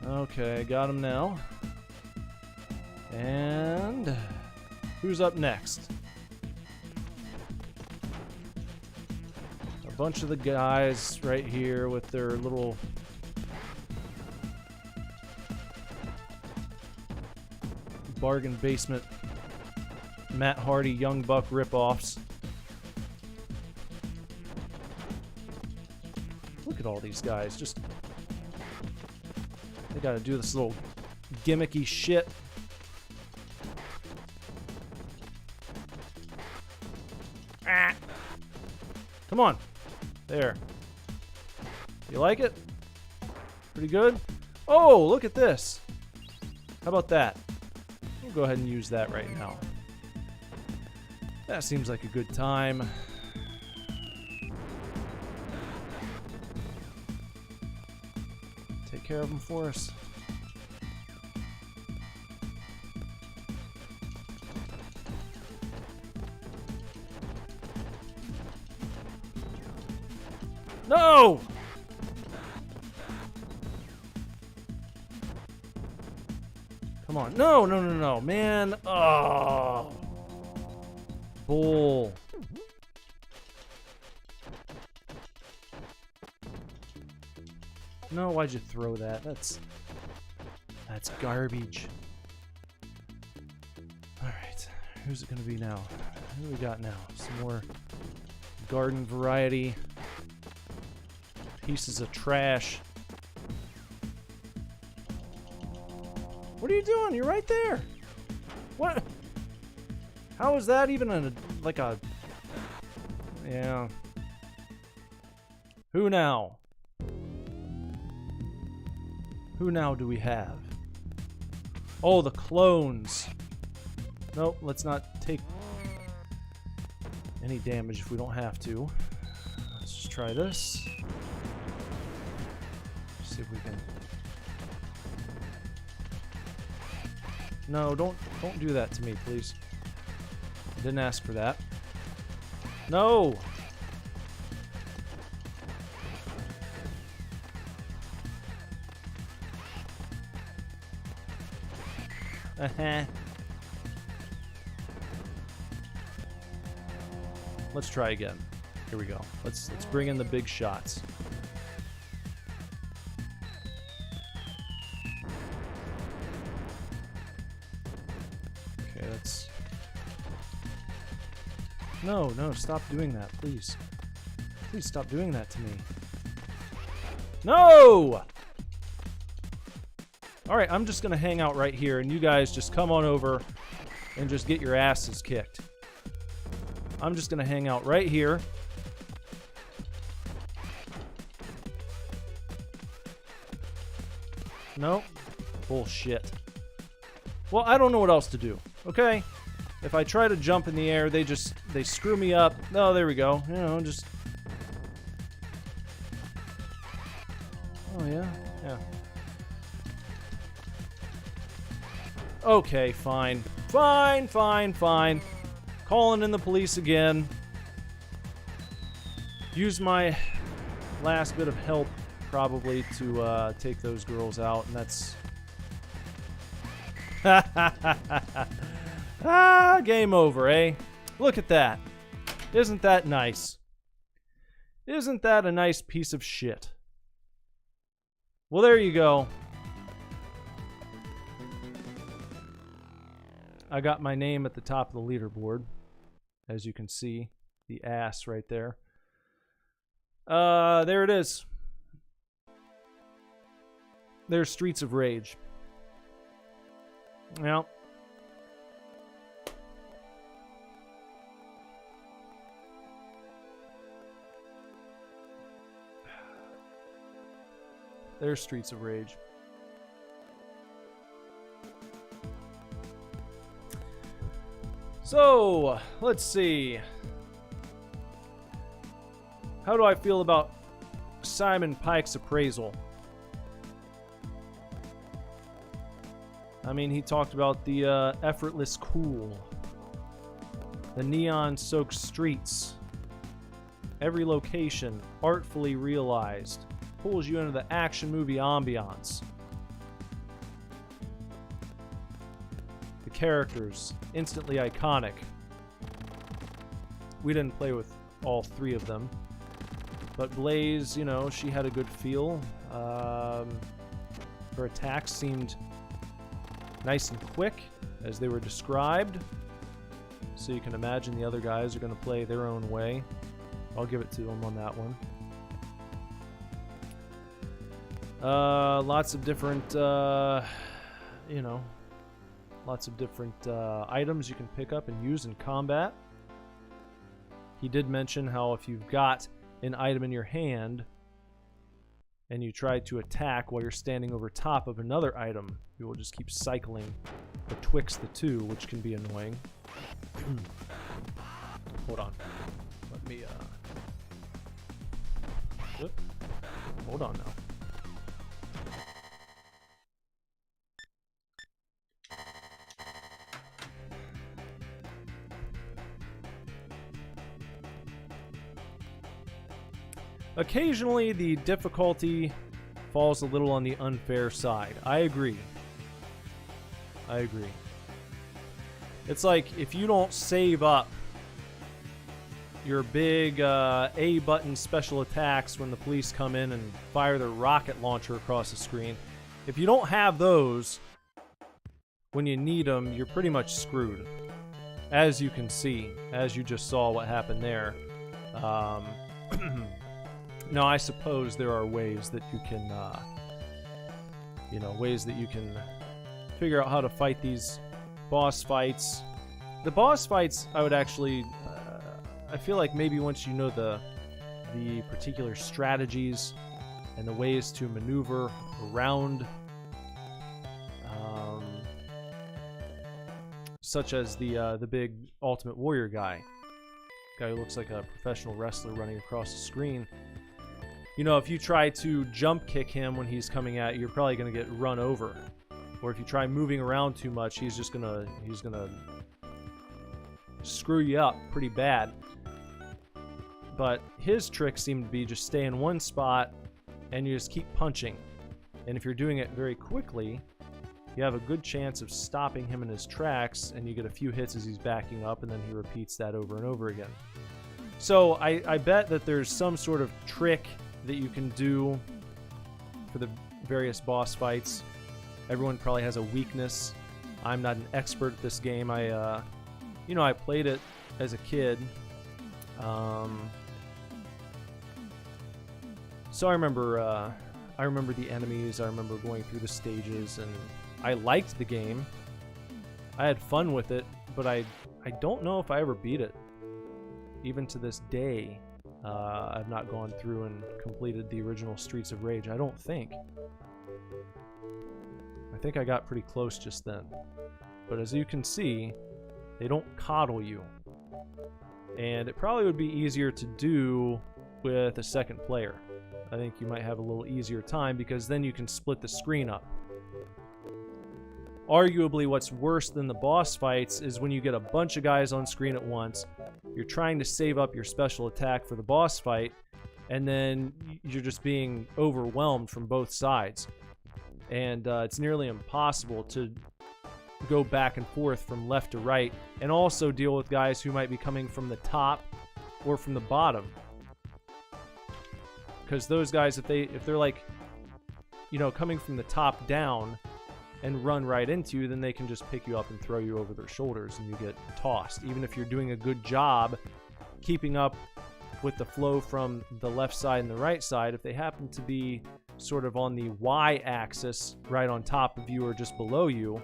Okay, got him now. And who's up next? A bunch of the guys right here with their little bargain basement Matt Hardy Young Buck ripoffs. Look at all these guys. Just they gotta do this little gimmicky shit. Ah. Come on. There. You like it? Pretty good? Oh, look at this. How about that? We'll go ahead and use that right now. That seems like a good time. Take care of them for us. No! Come on. No, no, no, no, man. Oh. Bull. No, why'd you throw that? That's garbage. Alright. Who's it gonna be now? Who do we got now? Some more garden variety. Pieces of trash. What are you doing? You're right there. What? How is that even like a... Yeah. Who now? Who now do we have? Oh, the clones. Nope, let's not take any damage if we don't have to. Let's just try this. See if we can... No, don't do that to me, please. I didn't ask for that. No! Let's try again. Here we go. Let's bring in the big shots. Okay, that's... No, stop doing that, please. Please stop doing that to me. No! Alright, I'm just gonna hang out right here, and you guys just come on over and just get your asses kicked. I'm just gonna hang out right here. Nope. Bullshit. Well, I don't know what else to do, okay? If I try to jump in the air, they screw me up. Oh, there we go. You know, just... Oh, yeah? Yeah. Okay, fine. Fine. Calling in the police again. Use my last bit of help, probably, to take those girls out, and that's... Game over, eh? Look at that. Isn't that nice? Isn't that a nice piece of shit? Well, there you go. I got my name at the top of the leaderboard. As you can see, the ass right there. There it is. There's Streets of Rage. Well. There's Streets of Rage. So, let's see. How do I feel about Simon Pike's appraisal? I mean, he talked about the effortless cool, the neon-soaked streets, every location artfully realized, pulls you into the action movie ambiance. The characters, instantly iconic. We didn't play with all three of them, but Blaze, you know, she had a good feel. Her attacks seemed nice and quick as they were described, so you can imagine the other guys are going to play their own way. I'll give it to them on that one. Lots of different, you know, lots of different items you can pick up and use in combat. He did mention how if you've got an item in your hand and you try to attack while you're standing over top of another item, you will just keep cycling betwixt the two, which can be annoying. Hold on. Let me, hold on now. Occasionally, the difficulty falls a little on the unfair side. I agree. I agree. It's like if you don't save up your big A button special attacks when the police come in and fire their rocket launcher across the screen, if you don't have those when you need them, you're pretty much screwed. As you can see, as you just saw what happened there. Now, I suppose there are ways that you can, ways that you can figure out how to fight these boss fights. The boss fights, I would actually, I feel like maybe once you know the particular strategies and the ways to maneuver around, such as the big Ultimate Warrior guy who looks like a professional wrestler running across the screen. You know, if you try to jump kick him when he's coming at you, you're probably going to get run over. Or if you try moving around too much, he's gonna screw you up pretty bad. But his trick seemed to be just stay in one spot and you just keep punching. And if you're doing it very quickly, you have a good chance of stopping him in his tracks, and you get a few hits as he's backing up, and then he repeats that over and over again. So I bet that there's some sort of trick that you can do for the various boss fights. Everyone probably has a weakness. I'm not an expert at this game. I played it as a kid. So I remember the enemies. I remember going through the stages, and I liked the game. I had fun with it, but I don't know if I ever beat it. Even to this day, I've not gone through and completed the original Streets of Rage. I don't think. I think I got pretty close just then. But as you can see, they don't coddle you. And it probably would be easier to do with a second player. I think you might have a little easier time because then you can split the screen up. Arguably, what's worse than the boss fights is when you get a bunch of guys on screen at once, you're trying to save up your special attack for the boss fight, and then you're just being overwhelmed from both sides. And it's nearly impossible to go back and forth from left to right, and also deal with guys who might be coming from the top or from the bottom. Because those guys, if they're like, coming from the top down and run right into you, then they can just pick you up and throw you over their shoulders and you get tossed. Even if you're doing a good job keeping up with the flow from the left side and the right side, if they happen to be sort of on the y-axis right on top of you or just below you,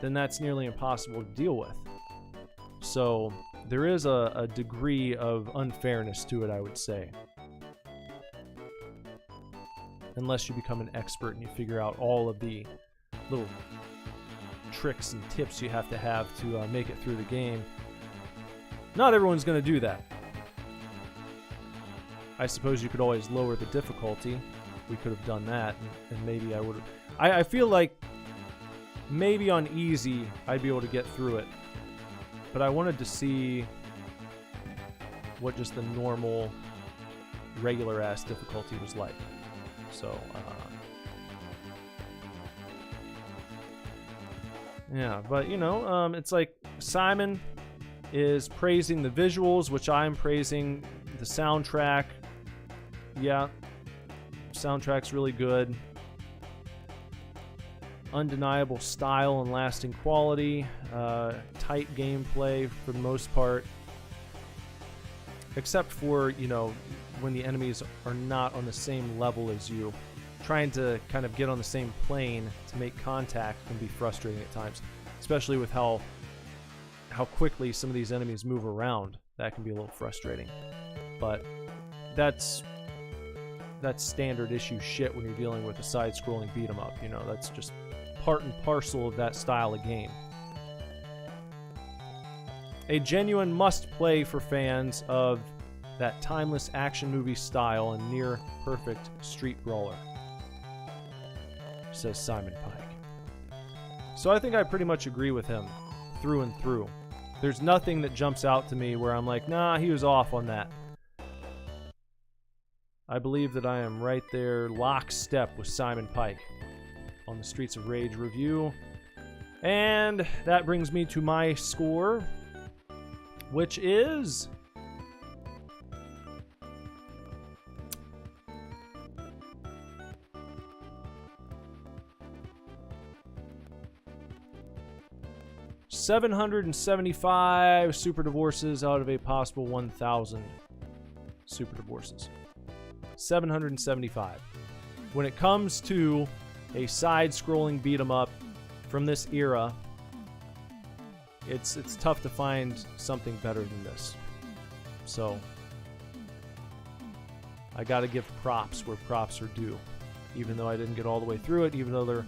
then that's nearly impossible to deal with. So there is a degree of unfairness to it, I would say. Unless you become an expert and you figure out all of the little tricks and tips you have to make it through the game. Not everyone's going to do that. I suppose you could always lower the difficulty. We could have done that, and maybe I would have. I feel like maybe on easy I'd be able to get through it, but I wanted to see what just the normal, regular-ass difficulty was like. So, yeah, but it's like Simon is praising the visuals, which I'm praising the soundtrack. Yeah, soundtrack's really good. Undeniable style and lasting quality. Tight gameplay for the most part. Except for, when the enemies are not on the same level as you. Trying to kind of get on the same plane to make contact can be frustrating at times. Especially with how quickly some of these enemies move around. That can be a little frustrating. But that's standard issue shit when you're dealing with a side-scrolling beat-em-up. That's just part and parcel of that style of game. A genuine must-play for fans of that timeless action movie style and near-perfect street brawler, says Simon Pike. So I think I pretty much agree with him through and through. There's nothing that jumps out to me where I'm like, nah, he was off on that. I believe that I am right there lockstep with Simon Pike on the Streets of Rage review. And that brings me to my score, which is... $775 super divorces out of a possible 1,000 super divorces. 775. When it comes to a side-scrolling beat-em-up from this era, it's tough to find something better than this. So I gotta give props where props are due. Even though I didn't get all the way through it, even though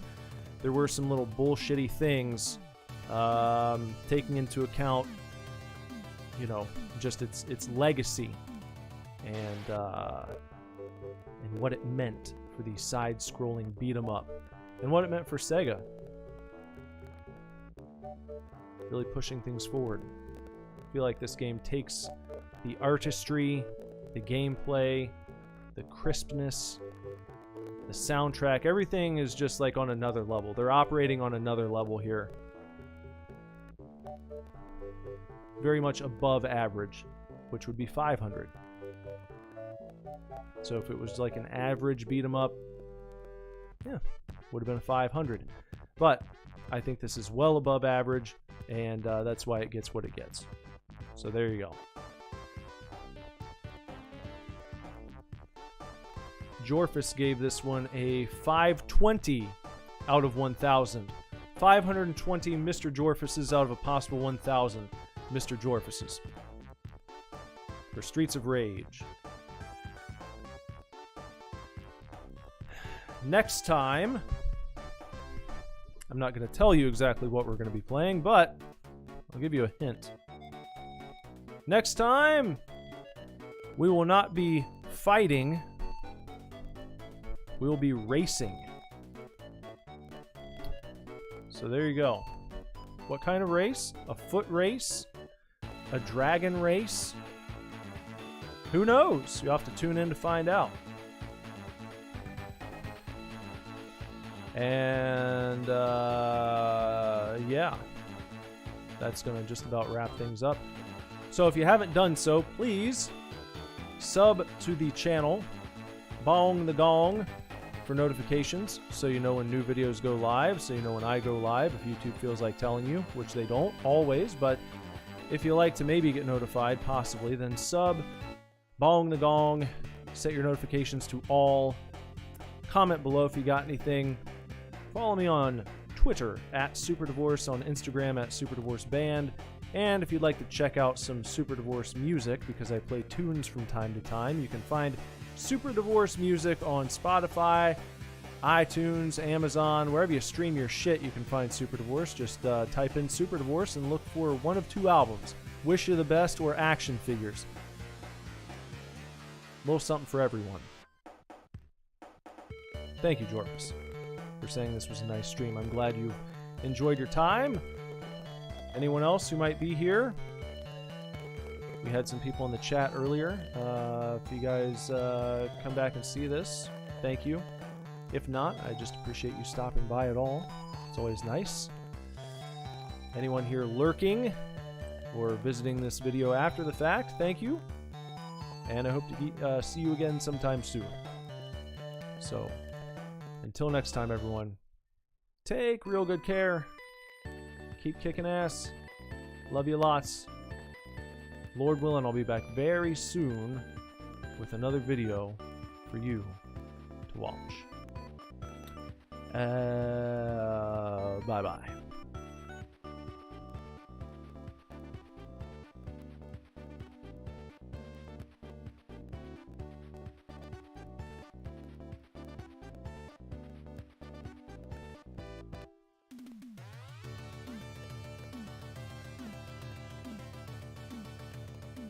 there were some little bullshitty things, taking into account, you know, just its legacy and what it meant for the side-scrolling beat-em-up and what it meant for Sega. Really pushing things forward. I feel like this game takes the artistry, the gameplay, the crispness, the soundtrack, everything is just like on another level. They're operating on another level here. Very much above average, which would be 500. So if it was like an average beat 'em up, yeah, would have been 500. But I think this is well above average, and that's why it gets what it gets. So there you go. Jorphus gave this one a 520 out of 1,000. 520 Mr. Jorphuses out of a possible 1,000 Mr. Jorphuses for Streets of Rage. Next time, I'm not going to tell you exactly what we're going to be playing, but I'll give you a hint. Next time, we will not be fighting, we will be racing. So there you go. What kind of race? A foot race? A dragon race? Who knows? You'll have to tune in to find out. And yeah, that's gonna just about wrap things up. So if you haven't done so, please sub to the channel, bong the gong for notifications so you know when new videos go live, so you know when I go live, if YouTube feels like telling you, which they don't always, but if you like to maybe get notified, possibly, then sub, bong the gong, set your notifications to all, comment below if you got anything. Follow me on Twitter at SuperDivorce, on Instagram at SuperDivorceBand, and if you'd like to check out some Super Divorce music, because I play tunes from time to time, you can find Super Divorce music on Spotify, iTunes, Amazon, wherever you stream your shit, you can find Super Divorce. Just type in Super Divorce and look for one of two albums, Wish You the Best or Action Figures. A little something for everyone. Thank you, Jorphus, for saying this was a nice stream. I'm glad you enjoyed your time. Anyone else who might be here? We had some people in the chat earlier. If you guys come back and see this, thank you. If not, I just appreciate you stopping by at all. It's always nice. Anyone here lurking or visiting this video after the fact, thank you. And I hope to see you again sometime soon. So, until next time, everyone, take real good care. Keep kicking ass. Love you lots. Lord willing, I'll be back very soon with another video for you to watch. Bye-bye.